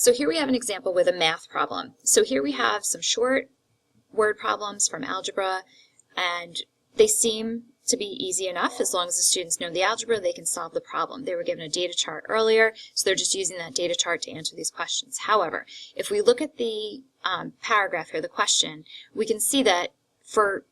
So here we have an example with a math problem. So here we have some short word problems from algebra, and they seem to be easy enough. As long as the students know the algebra, they can solve the problem. They were given a data chart earlier, so they're just using that data chart to answer these questions. However, if we look at the paragraph here, the question, we can see that for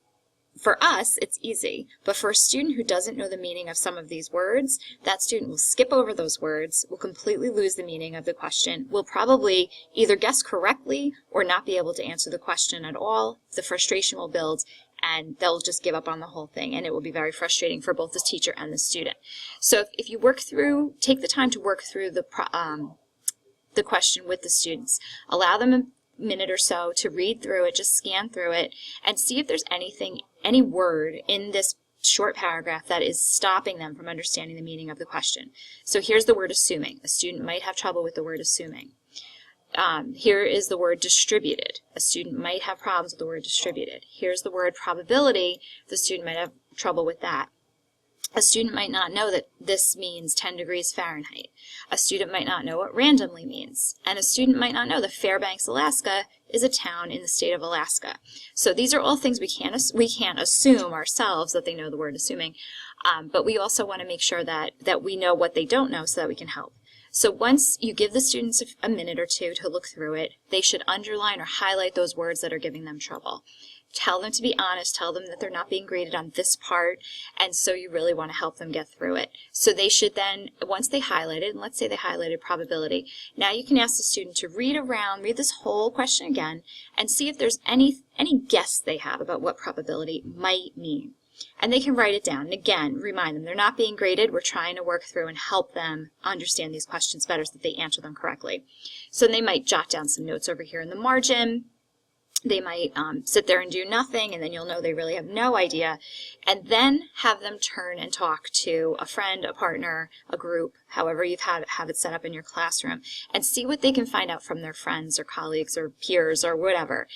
us, it's easy, but for a student who doesn't know the meaning of some of these words, that student will skip over those words, will completely lose the meaning of the question, will probably either guess correctly or not be able to answer the question at all. The frustration will build, and they'll just give up on the whole thing, and it will be very frustrating for both the teacher and the student. So if you take the time to work through the question with the students, allow them a minute or so to read through it, just scan through it, and see if there's any word in this short paragraph that is stopping them from understanding the meaning of the question. So here's the word assuming. A student might have trouble with the word assuming. Here is the word distributed. A student might have problems with the word distributed. Here's the word probability. The student might have trouble with that. A student might not know that this means 10 degrees Fahrenheit. A student might not know what randomly means. And a student might not know that Fairbanks, Alaska is a town in the state of Alaska. So these are all things we can't assume ourselves that they know the word assuming, but we also want to make sure that we know what they don't know so that we can help. So once you give the students a minute or two to look through it, they should underline or highlight those words that are giving them trouble. Tell them to be honest, tell them that they're not being graded on this part, and so you really want to help them get through it. So they should then, once they highlight it, and let's say they highlighted probability, now you can ask the student to read this whole question again, and see if there's any guess they have about what probability might mean. And they can write it down. And again, remind them they're not being graded. We're trying to work through and help them understand these questions better so that they answer them correctly. So they might jot down some notes over here in the margin. They might sit there and do nothing, and then you'll know they really have no idea. And then have them turn and talk to a friend, a partner, a group, however you have it set up in your classroom, and see what they can find out from their friends or colleagues or peers or whatever.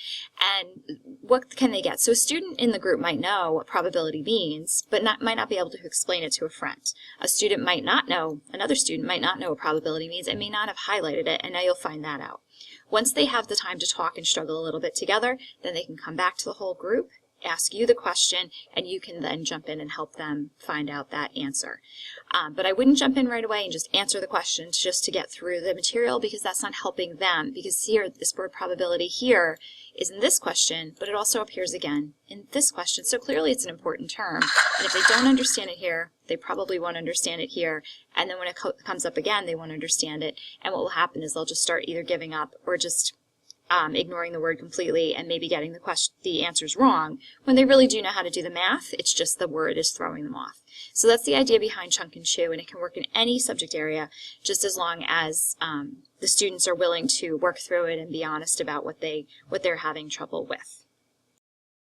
And what can they get? So a student in the group might know what probability means, but might not be able to explain it to a friend. A student might not know, another student might not know what probability means and may not have highlighted it, and now you'll find that out. Once they have the time to talk and struggle a little bit together, then they can come back to the whole group, ask you the question, and you can then jump in and help them find out that answer. But I wouldn't jump in right away and just answer the questions just to get through the material, because that's not helping them, because here, this word probability here is in this question, but it also appears again in this question. So clearly it's an important term, and if they don't understand it here, they probably won't understand it here, and then when it comes up again, they won't understand it, and what will happen is they'll just start either giving up or just ignoring the word completely and maybe getting the answers wrong when they really do know how to do the math. It's just the word is throwing them off. So that's the idea behind Chunk and Chew, and it can work in any subject area just as long as the students are willing to work through it and be honest about what they're having trouble with.